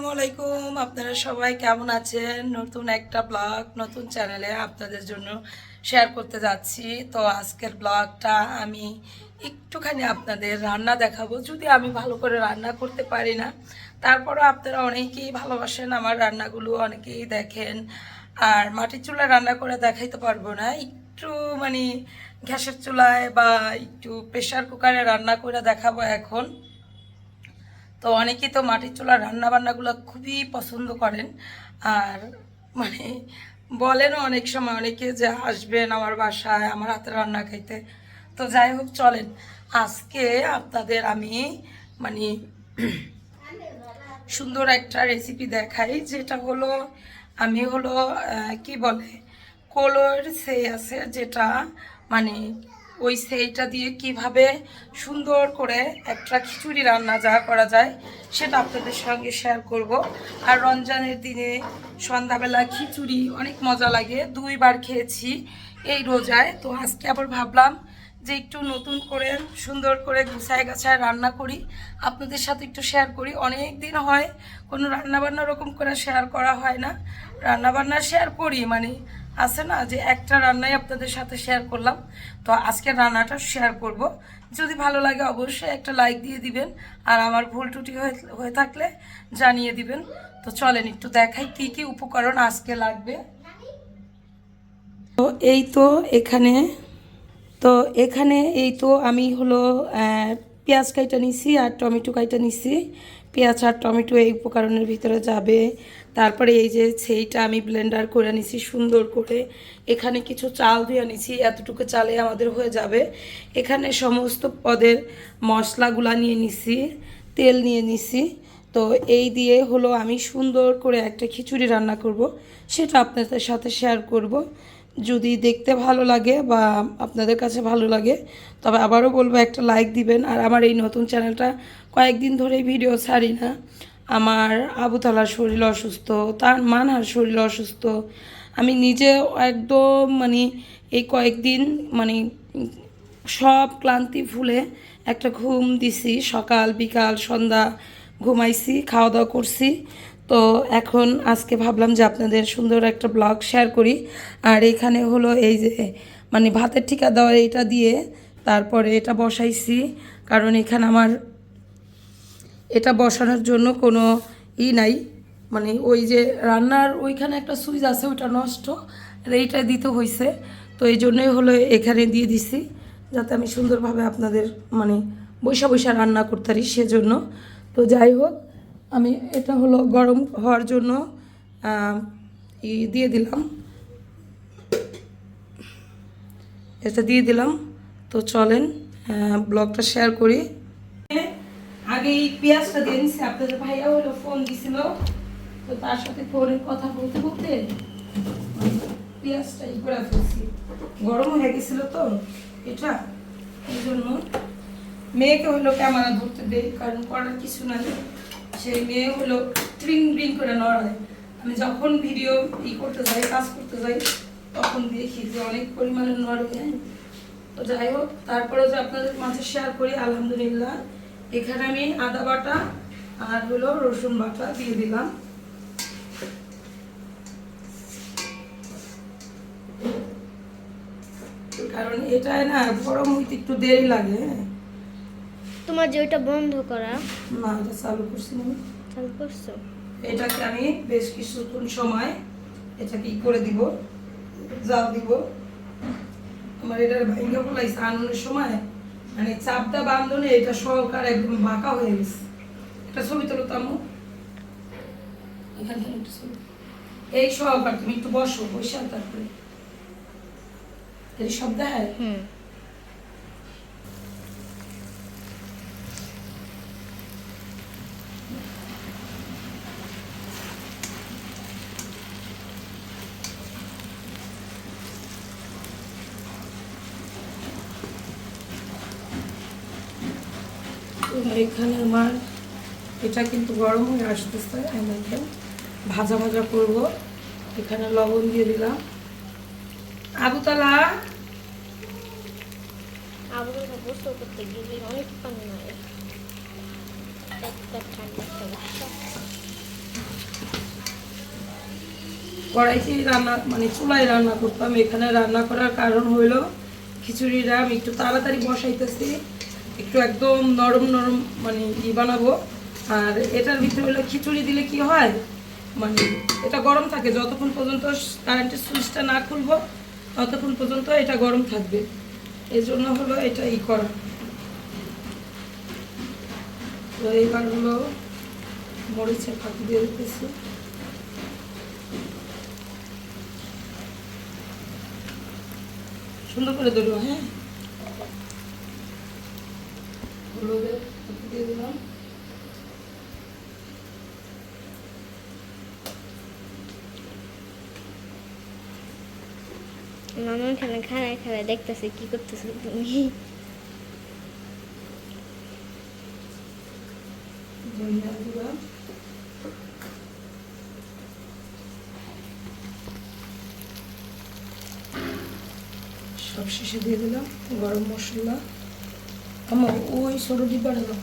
আসসালামু আলাইকুম। আপনারা সবাই কেমন আছেন? নতুন একটা ব্লগ নতুন চ্যানেলে আপনাদের জন্য শেয়ার করতে যাচ্ছি। তো আজকের ব্লগটা আমি একটুখানি আপনাদের রান্না দেখাবো। যদি আমি ভালো করে রান্না করতে পারি না, তারপরও আপনারা অনেকেই ভালোবাসেন আমার রান্নাগুলো, অনেকেই দেখেন। আর মাটির চুলায় রান্না করে দেখাইতে পারবো না, একটু মানে গ্যাসের চুলায় বা একটু প্রেশার কুকারে রান্না করে দেখাবো এখন। তো অনেকেই তো মাটির চুলার রান্নাবান্নাগুলো খুবই পছন্দ করেন। আর মানে বলেনও অনেক সময় অনেকে যে আসবেন আমার বাসায় আমার হাতে রান্না খাইতে। তো যাই হোক, চলেন আজকে আপনাদের আমি মানে সুন্দর একটা রেসিপি দেখাই, যেটা হলো আমি হলো কি বলে কলর সেই আছে, যেটা মানে ওই সেইটা দিয়ে কিভাবে সুন্দর করে একটা খিচুড়ি রান্না যা করা যায় সেটা আপনাদের সঙ্গে শেয়ার করব। আর রমজানের দিনে সন্ধ্যাবেলা খিচুড়ি অনেক মজা লাগে, 2বার খেয়েছি এই রোজায়। তো আজকে আবার ভাবলাম যে একটু নতুন করে সুন্দর করে গুছায় গাছায় রান্না করি, আপনাদের সাথে একটু শেয়ার করি। অনেক দিন হয় কোনো রান্নাবান্না ওরকম করে শেয়ার করা হয় না। রান্নাবান্না শেয়ার করি মানে আছে না যে একটা রান্নাই আপনাদের সাথে শেয়ার করলাম। তো আজকে রান্নাটা শেয়ার করব। যদি ভালো লাগে অবশ্যই একটা লাইক দিয়ে দিবেন, আর আমার ভুল ত্রুটি হয়ে থাকলে জানিয়ে দিবেন। তো চলেন একটু দেখাই কি কি উপকরণ আজকে লাগবে। তো এই তো এখানে এই তো আমি হলো পেঁয়াজ কাইটা নিছি আর টমেটো কাইটা নিছি। পেঁয়াজ আর টমেটো এই উপকরণের ভিতরে যাবে। তারপরে এই যে সেইটা আমি ব্লেন্ডার করে নিছি সুন্দর করে। এখানে কিছু চাল ধুয়ে নিছি, এতটুকু চালে আমাদের হয়ে যাবে। এখানে সমস্ত পদের মশলাগুলা নিয়ে নিছি, তেল নিয়ে নিছি। তো এই দিয়ে হলো আমি সুন্দর করে একটা খিচুড়ি রান্না করব, সেটা আপনাদের সাথে শেয়ার করব। যদি দেখতে ভালো লাগে বা আপনাদের কাছে ভালো লাগে, তবে আবারও বলবো একটা লাইক দিবেন। আর আমার এই নতুন চ্যানেলটা কয়েকদিন ধরেই ভিডিও ছাড়ি না। আমার আবুতালার শরীর অসুস্থ, তার মানহার শরীর অসুস্থ। আমি নিজেও একদম মানে এই কয়েকদিন মানে সব ক্লান্তি ভুলে একটা ঘুম দিছি, সকাল বিকাল সন্ধ্যা ঘুমাইছি, খাওয়া দাওয়া করছি। তো এখন আজকে ভাবলাম যে আপনাদের সুন্দর একটা ব্লগ শেয়ার করি। আর এখানে হলো এই যে মানে ভাতের ঠিকা দেওয়া এইটা দিয়ে তারপরে এটা বসাইছি, কারণ এখানে আমার এটা বসানোর জন্য কোনো নাই, মানে ওই যে রান্নার ওইখানে একটা সুইচ আছে ওইটা নষ্ট, আর এইটা দিতে হয়েছে। তো এই জন্যই হলো এখানে দিয়ে দিছি, যাতে আমি সুন্দরভাবে আপনাদের মানে বৈশা বৈশা রান্না করতে পারি সেজন্য। তো যাই হোক, আমি এটা হলো গরম হওয়ার জন্য দিয়ে দিলাম, এটা দিয়ে দিলাম। তো চলেন ব্লগটা শেয়ার করি। আগে এই পেঁয়াজটা দিয়ে নিচ্ছি, আপনাদের ভাইয়া হলো ফোন দিছিল, তো তার সাথে ফোনে কথা বলতে বলতে পেঁয়াজটা করে ফেলছি, গরম হয়ে গেছিল তো এটা, এই জন্য মেয়েকে হলো ক্যামেরা ধরতে দেয়, কারণ করার কিছু নাই। সেই মেয়ে হলো ট্রিং ব্রিং করে নড়ায়। আমি যখন ভিডিও করতে যাই, কাজ করতে যাই, তখন দেখি যে অনেক পরিমাণে নড়ে। তো যাই হোক, তারপরেও যে আপনাদের মাঝে শেয়ার করি। আলহামদুলিল্লাহ, এখানে আমি আদা বাটা আর হলো রসুন বাটা দিয়ে দিলাম। কারণ এটাই না গরম হইতে একটু দেরি লাগে। তোমার যে ওইটা বন্ধ করা? না, এটা চালু করছি না। চালু করছো? এটাকে আমি বেশ কিছুক্ষণ সময় এটাকে করে দিব, জাল দিব। আমার এটার ভাঙ্গা ফলাইছে আনানোর সময়, মানে চাপটা বান্ধনে এটা সহকার একদম বাঁকা হয়ে গেছে। একটা ছবি তোলো তামু, এখান থেকে একটা ছবি। এই সহকার তুমি একটু বসো, বসে তারপরে এই সব দেখায়। এখানে আমার এটা কিন্তু গরম হয়ে আসতেছে, আমি এখন ভাজা ভাজা করবো। এখানে লবণ দিয়ে দিলাম। আবুতালা আবুরা গোসল করতে গেলে অনেক পানি লাগে, একটা ঠান্ডা একটা কড়াইতেই রান্না মানে চুলায় রান্না করতাম। এখানে রান্না করার কারণ হইলো খিচুড়িটা আমি একটু তাড়াতাড়ি বসাইতেছি, একটু একদম নরম নরম মানে বানাবো। আর এটার ভিতরে হলো খিচুড়ি দিলে কি হয়, মানে এটা গরম থাকে যতক্ষণ পর্যন্ত কারেন্টের সুইচটা না খুলবো ততক্ষণ পর্যন্ত এটা গরম থাকবে। এই জন্য হলো এটা করা। তো এইবার হলো মরিচের ফাঁকি দিয়ে দিতেছি। সুন্দর করে ধরবো, হ্যাঁ। হলুদের ফাঁকি দিয়ে দিলাম। মামা এখানে খাড়ায় খাড়ায় দেখতেছে কি করতেছো তুমি। ধনিয়া গুঁড়া, সব শেষে দিয়ে দিলাম গরম মশলা। আমার ওই ছোটো ডিব্বাটা দাও।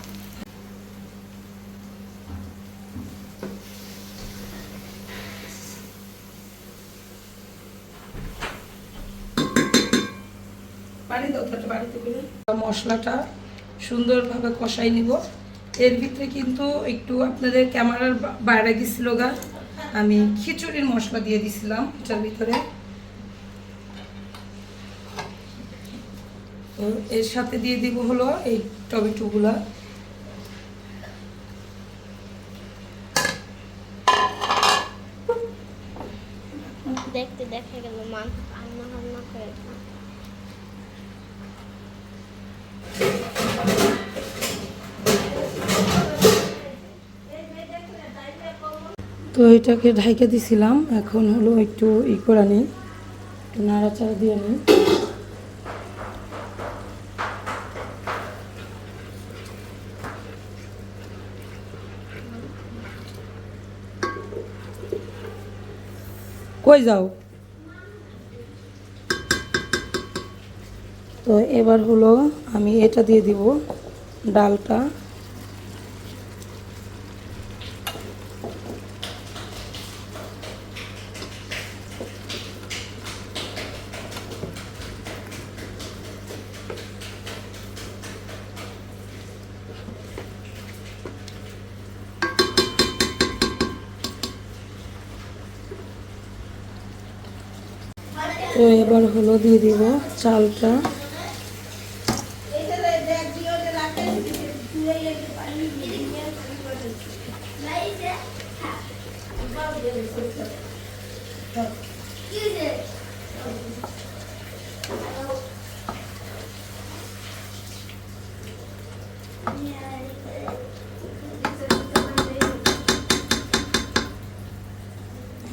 পানি দাও তো, বাড়িতে করে মশলাটা সুন্দরভাবে কষাই নিব। এর ভিতরে কিন্তু একটু আপনাদের ক্যামেরার বাইরে গেছিল গা, আমি খিচুড়ির মশলা দিয়ে দিছিলাম এটার ভিতরে। তো এর সাথে দিয়ে দিব হলো এই টমেটোগুলা। দেখতে দেখা গেল মান রান্না রান্না করে। তো এটাকে ঢাইকা দিছিলাম, এখন হলো একটু করে নিই, একটু নাড়াচাড়া দিয়ে নিই। কই যাও? তো এবার হলো আমি এটা দিয়ে দিব ডালটা। তো এবার হলো দিয়ে দিব চালটা।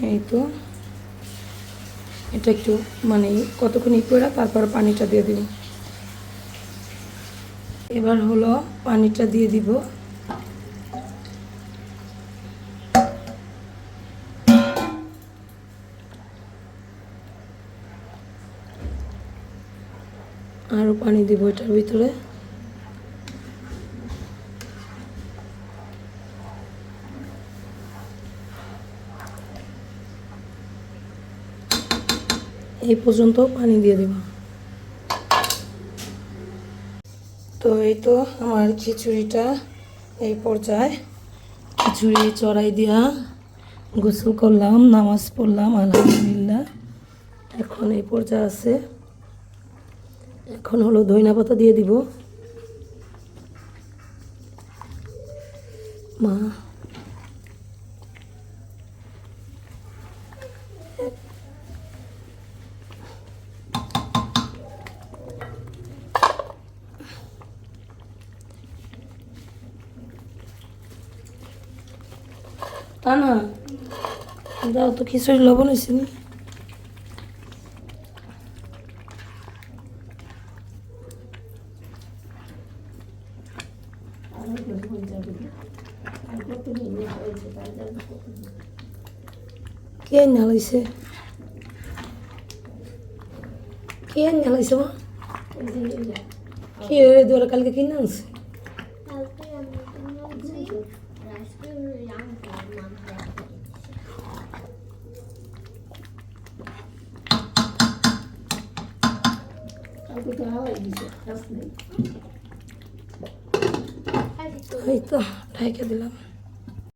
এই তো এটা একটু মানে কতক্ষণ করে তারপর পানিটা দিয়ে দিব। এবার হলো পানিটা দিয়ে দিব। আরও পানি দিব এটার ভিতরে। এই পর্যন্ত পানি দিয়ে দেব। তো এই তো আমার খিচুড়িটা এই পর্যায়ে, খিচুড়ি চড়াই দিয়া গোসল করলাম, নামাজ পড়লাম আলহামদুলিল্লাহ। এখন এই পর্যায়ে আছে, এখন হলো ধনিয়া পাতা দিয়ে দিব। মা তা না যাও তো, খিচুড়ি লবণ হয়েছে নি। কে নালাইছে, কে নালাইছে মা? কি দোলা কালকে কিনে আনছে? কালকে তো হাওয়াই দিছে, কাজ নেই। খালি তো এই তো ঢাইকে দিলাম।